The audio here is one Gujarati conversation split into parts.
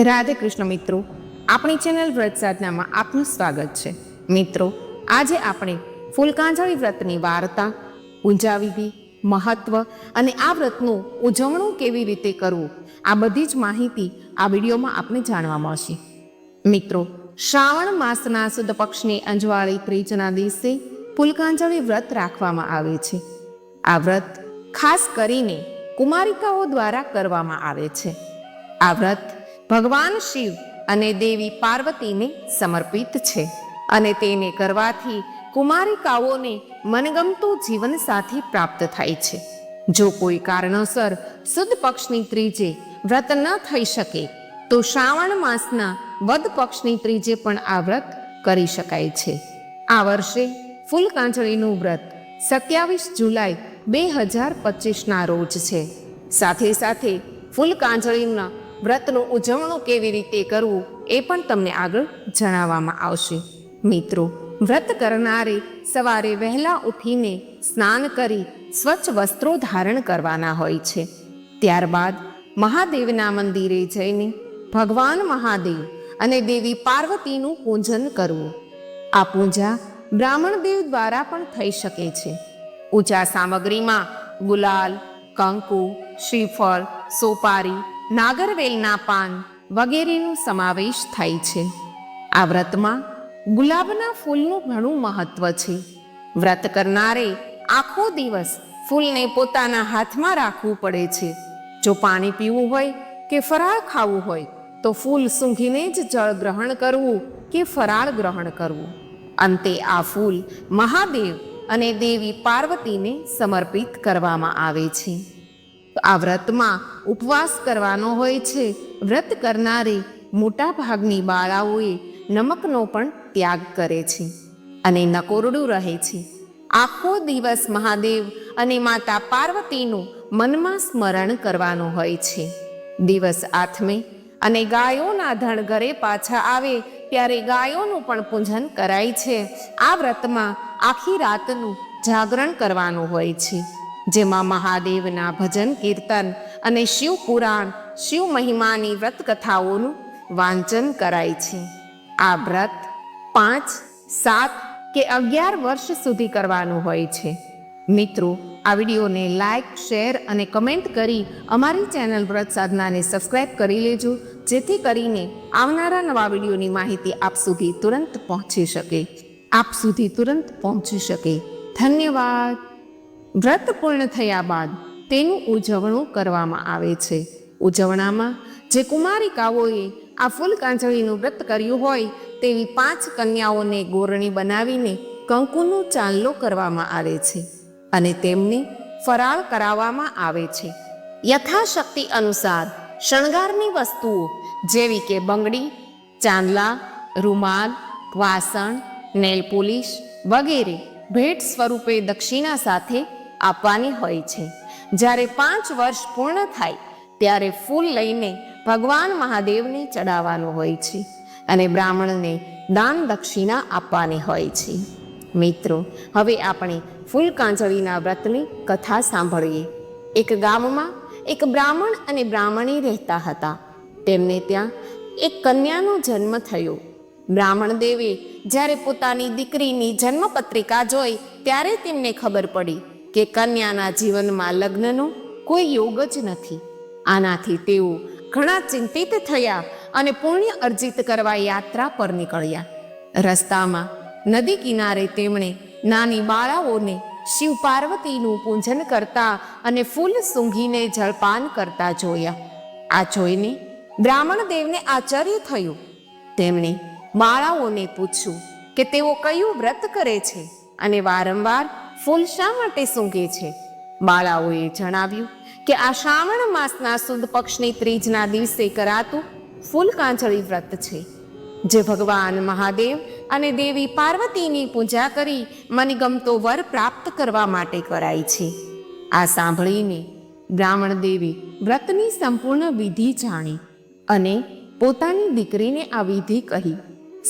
રાધે કૃષ્ણ મિત્રો, આપણી ચેનલ વ્રત સાધનામાં આપનું સ્વાગત છે. મિત્રો, આજે આપણે ફૂલકાંજળી વ્રતની વાર્તા, પૂજા વિધિ, મહત્વ અને આ વ્રતનું ઉજવણું કેવી રીતે કરવું, આ બધી જ માહિતી આ વિડીયોમાં આપણે જાણવા મળશે. મિત્રો, શ્રાવણ માસના સુદ પક્ષની અંજવાળી ત્રીજના દિવસે ફૂલકાંજળી વ્રત રાખવામાં આવે છે. આ વ્રત ખાસ કરીને કુમારિકાઓ દ્વારા કરવામાં આવે છે. આ વ્રત ભગવાન શિવ અને દેવી પાર્વતીને સમર્પિત છે અને તેને કરવાથી કુમારિકાઓને મનગમતું જીવન સાથી પ્રાપ્ત થાય છે. જો કોઈ કારણોસર સુદ પક્ષની ત્રીજે વ્રત ન થઈ શકે તો શ્રાવણ માસના વદ પક્ષની ત્રીજે પણ આ વ્રત કરી શકાય છે. આ વર્ષે ફૂલકાંજળીનું વ્રત 27 જુલાઈ 2025ના રોજ છે. સાથે સાથે ફૂલકાંજળીના વ્રતનું ઉજવણું કેવી રીતે કરવું એ પણ તમને આગળ જણાવવામાં આવશે. મિત્રો, વ્રત કરનારે સવારે વહેલા ઉઠીને સ્નાન કરી સ્વચ્છ વસ્ત્રો ધારણ કરવાના હોય છે. ત્યારબાદ મહાદેવના મંદિરે જઈને ભગવાન મહાદેવ અને દેવી પાર્વતીનું પૂજન કરવું. આ પૂજા બ્રાહ્મણ દેવ દ્વારા પણ થઈ શકે છે. પૂજા સામગ્રીમાં ગુલાલ, કંકુ, શ્રીફળ, સોપારી, નાગરવેલના પાન વગેરેનો સમાવેશ થાય છે. આ વ્રતમાં ગુલાબના ફૂલનું ઘણું મહત્વ છે. વ્રત કરનારે આખો દિવસ ફૂલને પોતાના હાથમાં રાખવું પડે છે. જો પાણી પીવું હોય કે ફરાળ ખાવું હોય તો ફૂલ સૂંઘીને જ જળ ગ્રહણ કરવું કે ફરાળ ગ્રહણ કરવું. અંતે આ ફૂલ મહાદેવ અને દેવી પાર્વતીને સમર્પિત કરવામાં આવે છે. આ વ્રતમાં ઉપવાસ કરવાનો હોય છે. વ્રત કરનારે મોટા ભાગની બાળાઓએ નમકનો પણ ત્યાગ કરે છે અને નકોરડું રહે છે. આખો દિવસ મહાદેવ અને માતા પાર્વતીનું મનમાં સ્મરણ કરવાનું હોય છે. દિવસ આથમે અને ગાયોના ધણ ઘરે પાછા આવે ત્યારે ગાયોનું પણ પૂજન કરાય છે. આ વ્રતમાં આખી રાતનું જાગરણ કરવાનું હોય છે, જેમાં મહાદેવના ભજન કીર્તન અને શિવ પુરાણ, શિવ મહિમાની વ્રત કથાઓનું વાંચન કરાય છે. આ વ્રત 5, 7 કે 11 વર્ષ સુધી કરવાનું હોય છે. મિત્રો, આ વિડીયોને લાઈક, શેર અને કમેન્ટ કરી અમારી ચેનલ વ્રત સાધનાને સબસ્ક્રાઈબ કરી લેજો, જેથી કરીને આવનારા નવા વિડીયોની માહિતી આપ સુધી તુરંત પહોંચી શકે. ધન્યવાદ. વ્રત પૂર્ણ થયા બાદ તેનું ઉજવણું કરવામાં આવે છે. ઉજવણામાં જે કુમારિકાઓએ આ ફૂલકાંજળીનું વ્રત કર્યું હોય તેવી 5 કન્યાઓને ગોરણી બનાવીને કંકુનો ચાંદલો કરવામાં આવે છે અને તેમને ફરાળ કરાવવામાં આવે છે. યથાશક્તિ અનુસાર શણગારની વસ્તુઓ જેવી કે બંગડી, ચાંદલા, રૂમાલ, વાસણ, નેલ પોલિશ વગેરે ભેટ સ્વરૂપે દક્ષિણા સાથે આપવાની હોય છે. જ્યારે 5 વર્ષ પૂર્ણ થાય ત્યારે ફૂલ લઈને ભગવાન મહાદેવને ચડાવવાનું હોય છે અને બ્રાહ્મણને દાન દક્ષિણા આપવાની હોય છે. મિત્રો, હવે આપણે ફૂલકાંજળીના વ્રતની કથા સાંભળીએ. એક ગામમાં એક બ્રાહ્મણ અને બ્રાહ્મણી રહેતા હતા. તેમને ત્યાં એક કન્યાનો જન્મ થયો. બ્રાહ્મણ દેવે જ્યારે પોતાની દીકરીની જન્મપત્રિકા જોઈ ત્યારે તેમને ખબર પડી કે કન્યાના જીવનમાં લગ્નનો કોઈ યોગ જ નથી. આનાથી તેઓ ઘણા ચિંતિત થયા અને પુણ્ય અર્જિત કરવા યાત્રા પર નીકળ્યા. રસ્તામાં નદી કિનારે તેમણે નાની બાળાઓને શિવ પાર્વતીનું પૂજન કરતા અને ફૂલ સૂંઘીને જળપાન કરતા જોયા. આ જોઈને બ્રાહ્મણ દેવને આશ્ચર્ય થયું. તેમણે બાળાઓને પૂછ્યું કે તેઓ કયું વ્રત કરે છે અને વારંવાર ફૂલ શા માટે સૂંઘે છે. બાળાઓએ જણાવ્યું કે આ શ્રાવણ માસના સુદ પક્ષની ત્રીજના દિવસે કરાતું ફૂલકાંજળી વ્રત છે, જે ભગવાન મહાદેવ અને દેવી પાર્વતીની પૂજા કરી મનગમતો વર પ્રાપ્ત કરવા માટે કરાય છે. આ સાંભળીને બ્રાહ્મણ દેવી વ્રતની સંપૂર્ણ વિધિ જાણી અને પોતાની દીકરીને આ વિધિ કહી.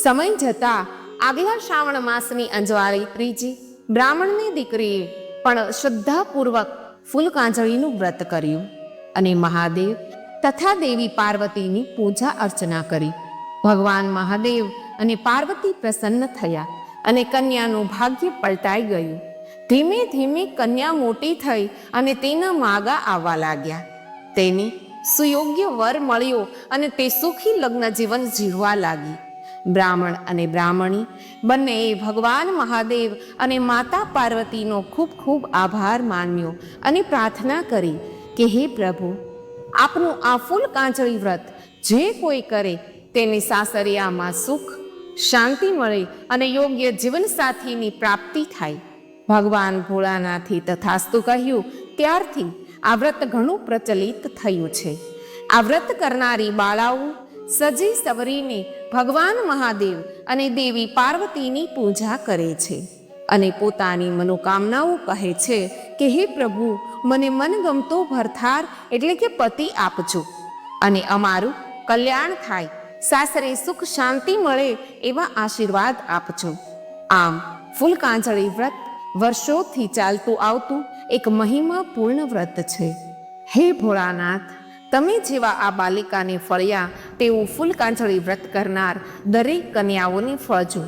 સમય જતાં આગલા શ્રાવણ માસની અંજવાળી ત્રીજી બ્રાહ્મણની દીકરીએ પણ શ્રદ્ધાપૂર્વક ફૂલકાંજળીનું વ્રત કર્યું અને મહાદેવ તથા દેવી પાર્વતીની પૂજા અર્ચના કરી. ભગવાન મહાદેવ અને પાર્વતી પ્રસન્ન થયા અને કન્યાનું ભાગ્ય પલટાઈ ગયું. ધીમે ધીમે કન્યા મોટી થઈ અને તેના માગા આવવા લાગ્યા. તેને સુયોગ્ય વર મળ્યો અને તે સુખી લગ્ન જીવન જીવવા લાગી. બ્રાહ્મણ અને બ્રાહ્મણી બંનેએ ભગવાન મહાદેવ અને માતા પાર્વતીનો ખૂબ ખૂબ આભાર માન્યો અને પ્રાર્થના કરી કે હે પ્રભુ, આપનું આ ફૂલ કાંચળી વ્રત જે કોઈ કરે તેને સાસરિયામાં સુખ શાંતિ મળે અને યોગ્ય જીવનસાથીની પ્રાપ્તિ થાય. ભગવાન ભોળાનાથે તથાસ્તુ કહ્યું. ત્યારથી આ વ્રત ઘણું પ્રચલિત થયું છે. આ વ્રત કરનારી બાળાઓ સજી સવરીને ભગવાન મહાદેવ અને દેવી પાર્વતીની પૂજા કરે છે અને પોતાની મનોકામનાઓ કહે છે કે હે પ્રભુ, મને મનગમતો ભરથાર એટલે કે પતિ આપજો અને અમારું કલ્યાણ થાય, સાસરે સુખ શાંતિ મળે એવા આશીર્વાદ આપજો. આમ ફૂલ કાંચળી વ્રત વર્ષોથી ચાલતું આવતું એક મહિમાપૂર્ણ વ્રત છે. હે ભોળાનાથ, તમે જેવા આ બાલિકાને ફળ્યા તેવું ફૂલ કાંચળી વ્રત કરનાર દરેક કન્યાઓને ફળજો.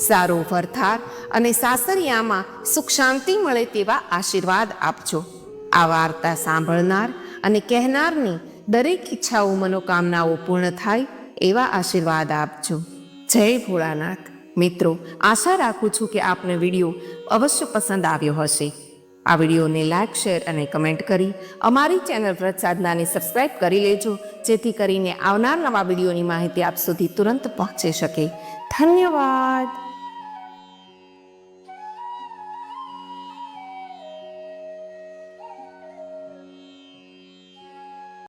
સારો ભરથાર અને સાસરિયામાં સુખ શાંતિ મળે તેવા આશીર્વાદ આપજો. આ વાર્તા સાંભળનાર અને કહેનારની દરેક ઈચ્છાઓ મનોકામનાઓ પૂર્ણ થાય એવા આશીર્વાદ આપજો. જય ભોળાનાથ. મિત્રો, આશા રાખું છું કે આપને વિડીયો અવશ્ય પસંદ આવ્યો હશે. આ વિડીયોને લાઈક, શેર અને કમેન્ટ કરી અમારી ચેનલ વ્રત સાધનાને સબસ્ક્રાઈબ કરી લેજો, જેથી કરીને આવનાર નવા વિડીયોની માહિતી આપ સુધી તુરંત પહોંચી શકે. ધન્યવાદ.